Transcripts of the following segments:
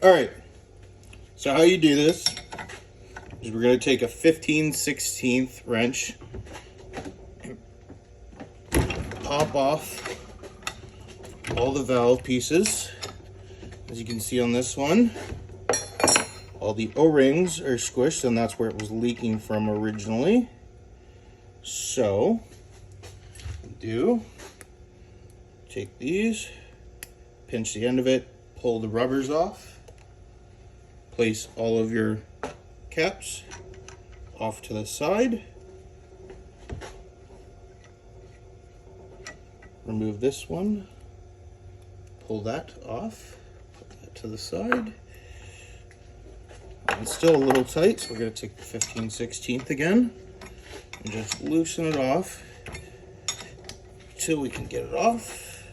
All right, so how you do this is we're going to take a 15/16 wrench and pop off all the valve pieces. As you can see on this one, all the O-rings are squished, and that's where it was leaking from originally. So, take these, pinch the end of it, pull the rubbers off, place all of your caps off to the side, remove this one, pull that off, put that to the side. It's still a little tight, so we're going to take the 15/16 again and just loosen it off until we can get it off.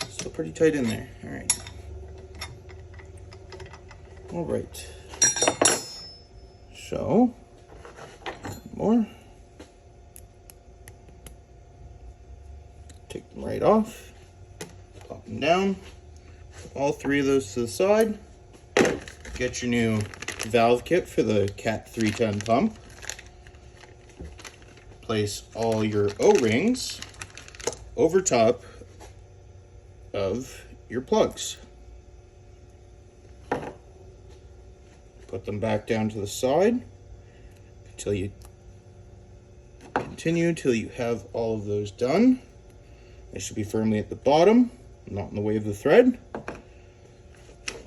Still pretty tight in there. All right. So, more. Take them right off. Pop them down. Put all three of those to the side. Get your new valve kit for the Cat 310 pump. Place all your O-rings over top of your plugs. Put them back down to the side until you continue until you have all of those done. They should be firmly at the bottom, not in the way of the thread.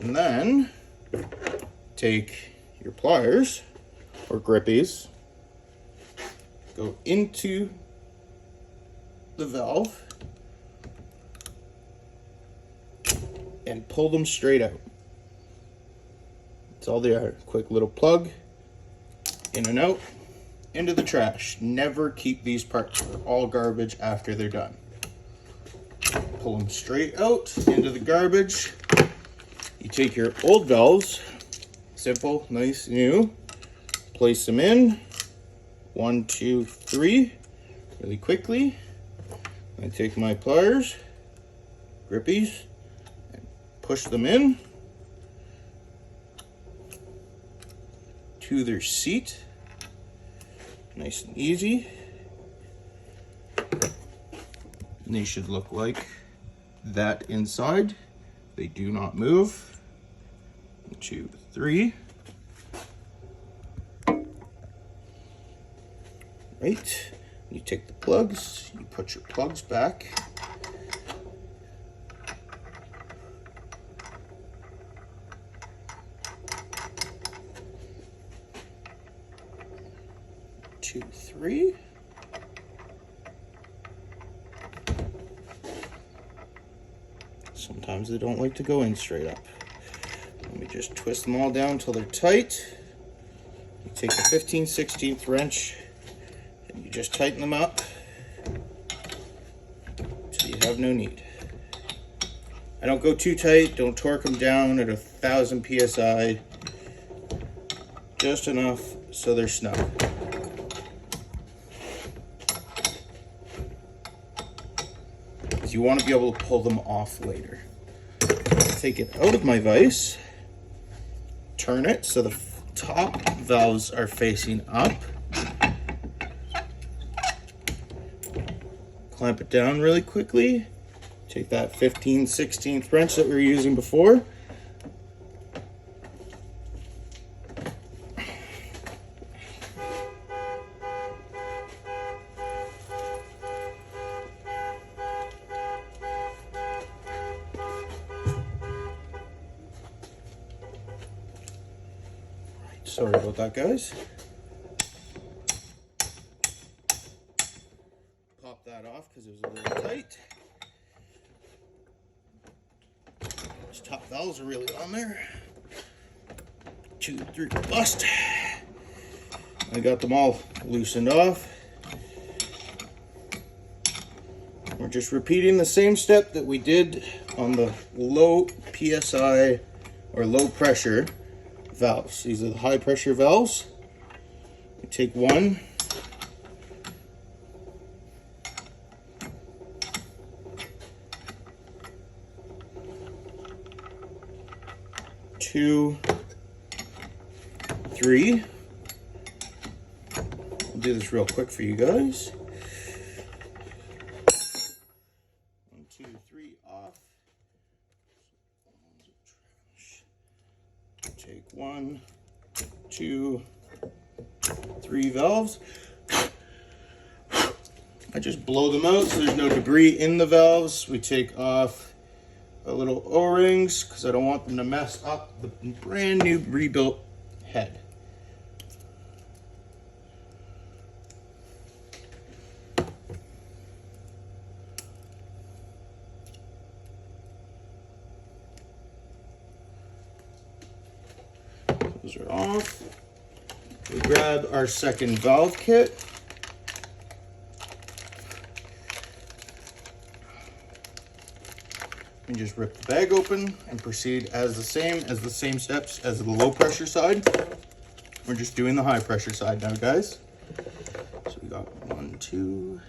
And then take your pliers or grippies, go into the valve and pull them straight out. That's all they are. Quick little plug, in and out, into the trash. Never keep these parts. They're all garbage after they're done. Pull them straight out into the garbage. You take your old valves, simple, nice, new, place them in, 1, 2, 3, really quickly. I take my pliers, grippies, and push them in to their seat, nice and easy. And they should look like that inside. They do not move. 1, 2, 3. Right. You take the plugs, you put your plugs back. Two, three. Sometimes they don't like to go in straight up. Let me just twist them all down until they're tight. You take the 15/16 wrench and you just tighten them up until you have no need. I don't go too tight, don't torque them down at 1,000 PSI. Just enough so they're snug. Because you want to be able to pull them off later. Take it out of my vise, turn it so the top valves are facing up, clamp it down really quickly, take that 15/16 wrench that we were using before, sorry about that, guys. Pop that off because it was a little tight. Those top valves are really on there. 2, 3, bust. I got them all loosened off. We're just repeating the same step that we did on the low PSI or low pressure valves. These are the high pressure valves. We take one, 2, 3. I'll do this real quick for you guys. 1, 2, 3 off. Take 1, 2, 3 valves. I just blow them out so there's no debris in the valves. We take off a little O-rings because I don't want them to mess up the brand new rebuilt head. Those are off. We grab our second valve kit. And just rip the bag open and proceed as the same steps as the low pressure side. We're just doing the high pressure side now, guys. So we got 1, 2.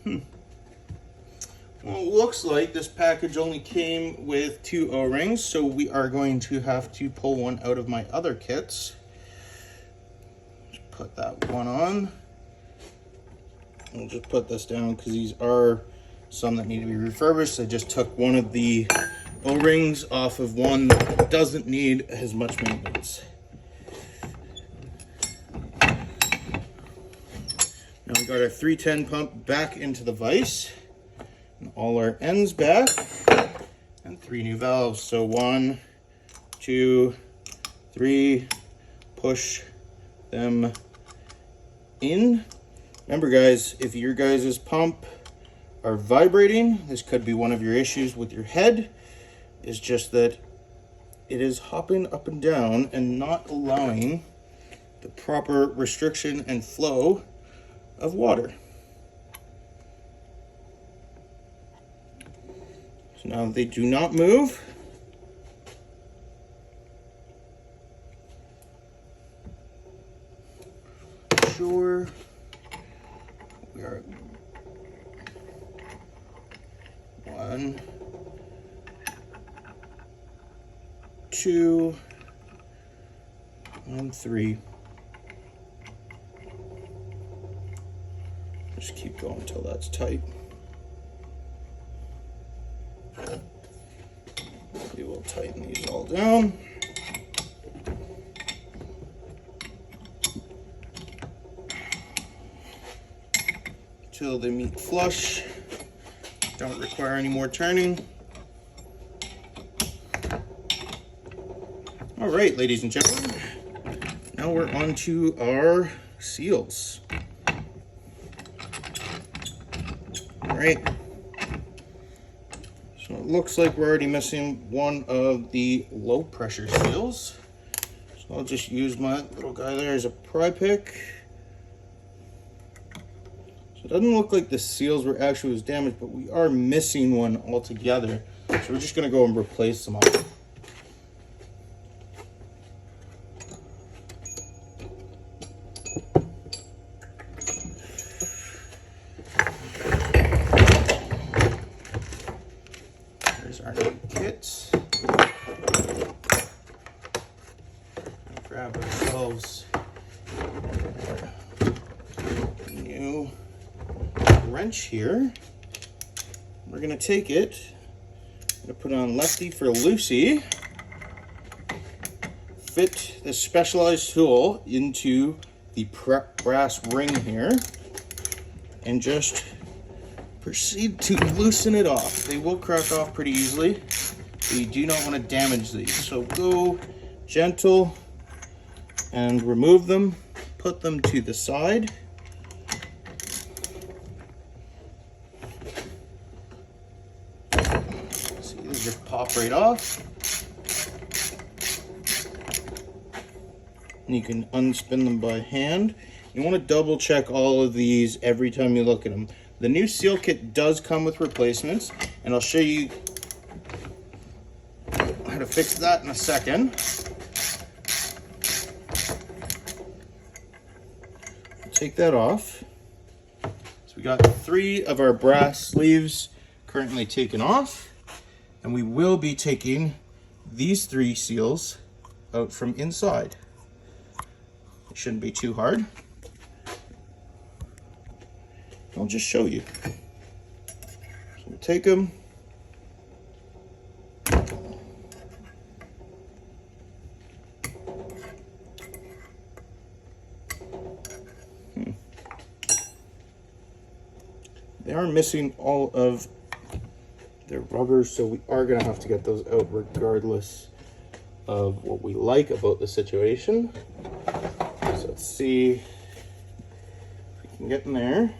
Well, it looks like this package only came with 2 O-rings, so we are going to have to pull one out of my other kits. Put that one on. I'll just put this down because these are some that need to be refurbished. I just took one of the O-rings off of one that doesn't need as much maintenance. Now we got our 310 pump back into the vise. And all our ends back. And 3 new valves. So 1, 2, 3. Push them in. Remember, guys, if your guys' pump are vibrating, this could be one of your issues with your head. It's just that it is hopping up and down and not allowing the proper restriction and flow of water. So now they do not move. Sure. We are 1, 2, and 3. Just keep going until that's tight. We will tighten these all down. Till they meet flush. Don't require any more turning. All right, ladies and gentlemen. Now we're on to our seals. All right. So it looks like we're already missing one of the low pressure seals. So I'll just use my little guy there as a pry pick. So it doesn't look like the seals were actually was damaged, but we are missing one altogether. So we're just gonna go and replace them all. There's our new kits. Grab ourselves a new wrench here. We're gonna take it, I'm gonna put on lefty for loosey, fit this specialized tool into the brass ring here, and just proceed to loosen it off. They will crack off pretty easily, but you do not want to damage these. So go gentle and remove them, put them to the side. See, they just pop right off. And you can unspin them by hand. You want to double check all of these every time you look at them. The new seal kit does come with replacements, and I'll show you how to fix that in a second. Take that off. So we got 3 of our brass sleeves currently taken off, and we will be taking these 3 seals out from inside. It shouldn't be too hard. I'll just show you. So we take them. They are missing all of their rubbers, so we are going to have to get those out regardless of what we like about the situation. So let's see if we can get in there.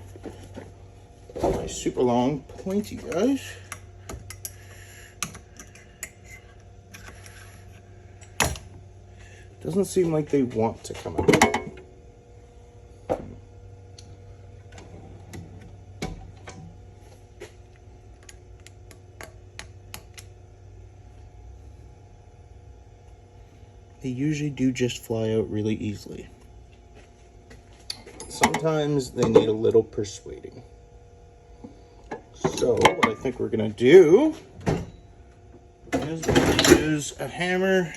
My super long pointy guys. Doesn't seem like they want to come out. They usually do just fly out really easily. Sometimes they need a little persuading. So what I think we're gonna do is we're gonna use a hammer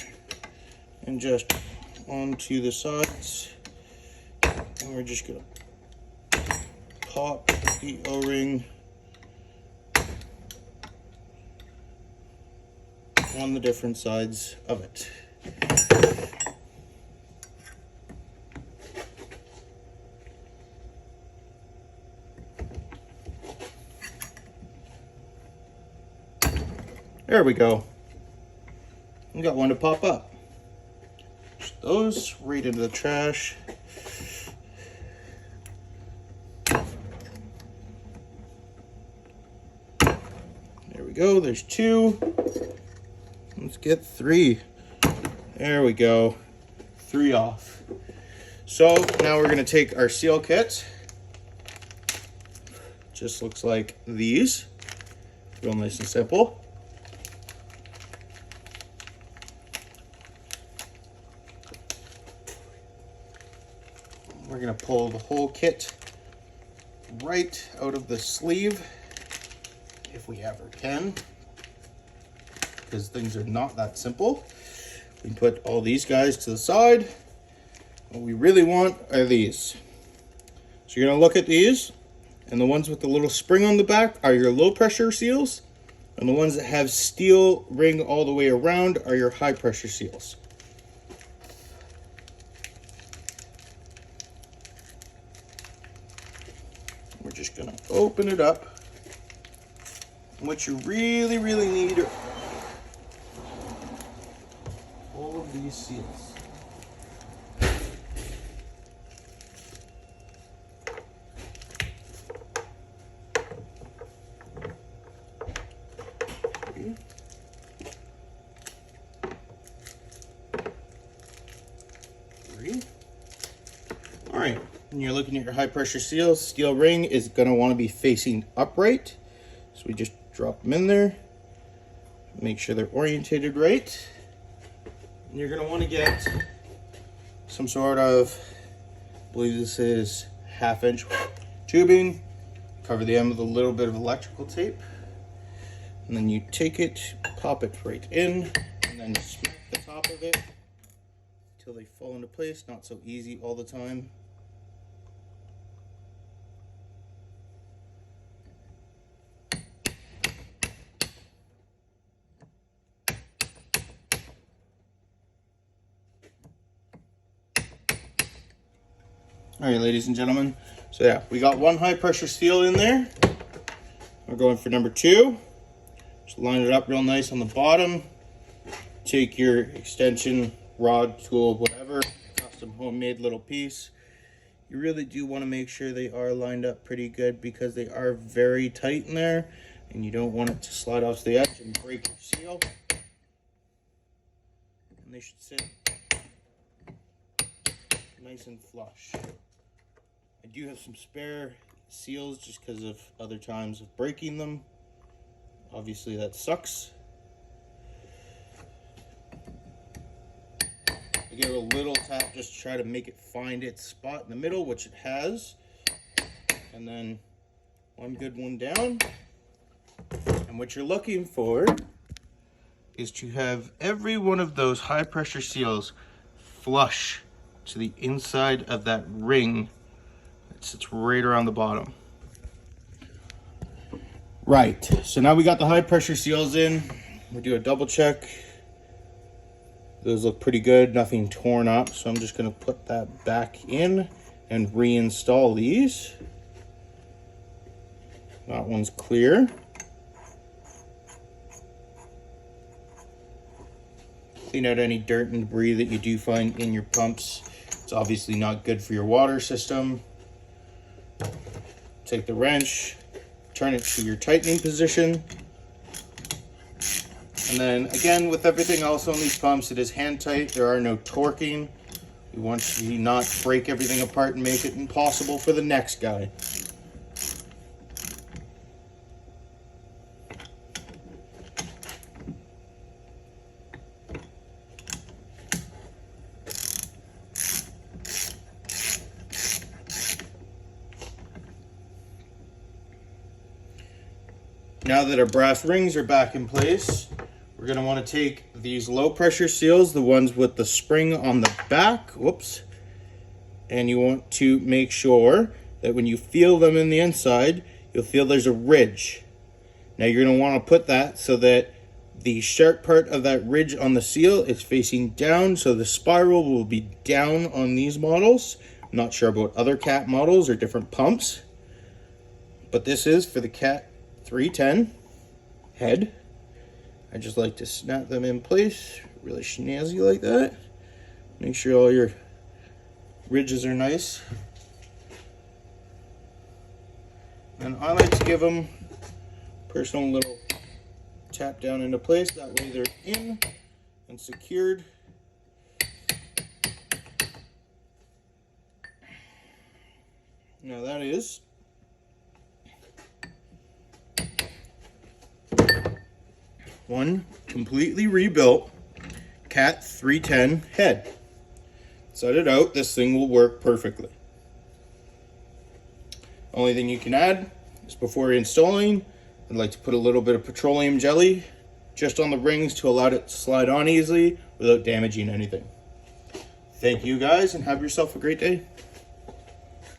and just onto the sides, and we're just gonna pop the O-ring on the different sides of it. There we go. We got one to pop up. Push those right into the trash. There we go. There's 2. Let's get 3. There we go. 3 off. So now we're going to take our seal kit. Just looks like these. Real nice and simple. We're going to pull the whole kit right out of the sleeve, if we ever can, because things are not that simple. We can put all these guys to the side. What we really want are these. So you're going to look at these, and the ones with the little spring on the back are your low pressure seals, and the ones that have steel ring all the way around are your high pressure seals. We're just gonna open it up. And what you really need are all of these seals. Three. All right. When you're looking at your high pressure seals, steel ring is going to want to be facing upright. So we just drop them in there. Make sure they're orientated right. And you're going to want to get some sort of, I believe this is 1/2 inch tubing. Cover the end with a little bit of electrical tape. And then you take it, pop it right in, and then smack the top of it until they fall into place. Not so easy all the time. All right, ladies and gentlemen. So yeah, we got 1 high pressure seal in there. We're going for number 2. Just line it up real nice on the bottom. Take your extension rod, tool, whatever, custom homemade little piece. You really do want to make sure they are lined up pretty good because they are very tight in there, and you don't want it to slide off the edge and break your seal. And they should sit nice and flush. I do have some spare seals just because of other times of breaking them. Obviously that sucks. I give it a little tap just to try to make it find its spot in the middle, which it has. And then One good one down. And what you're looking for is to have every one of those high pressure seals flush to the inside of that ring that sits right around the bottom. Right, so now we got the high pressure seals in. We'll do a double check. Those look pretty good, nothing torn up. So I'm just gonna put that back in and reinstall these. That one's clear. Clean out any dirt and debris that you do find in your pumps. It's obviously not good for your water system. Take the wrench, turn it to your tightening position. And then again, with everything else on these pumps, it is hand tight. There are no torquing. We want to not break everything apart and make it impossible for the next guy. Now that our brass rings are back in place, we're going to want to take these low pressure seals, the ones with the spring on the back, whoops, and you want to make sure that when you feel them in the inside, you'll feel there's a ridge. Now you're going to want to put that so that the sharp part of that ridge on the seal is facing down, so the spiral will be down on these models. I'm not sure about other Cat models or different pumps, but this is for the Cat 310 head. I just like to snap them in place, really snazzy like that. Make sure all your ridges are nice. And I like to give them personal little tap down into place. That way they're in and secured. Now that is one completely rebuilt Cat 310 head. Set it out, this thing will work perfectly. Only thing you can add is before installing, I'd like to put a little bit of petroleum jelly just on the rings to allow it to slide on easily without damaging anything. Thank you guys and have yourself a great day.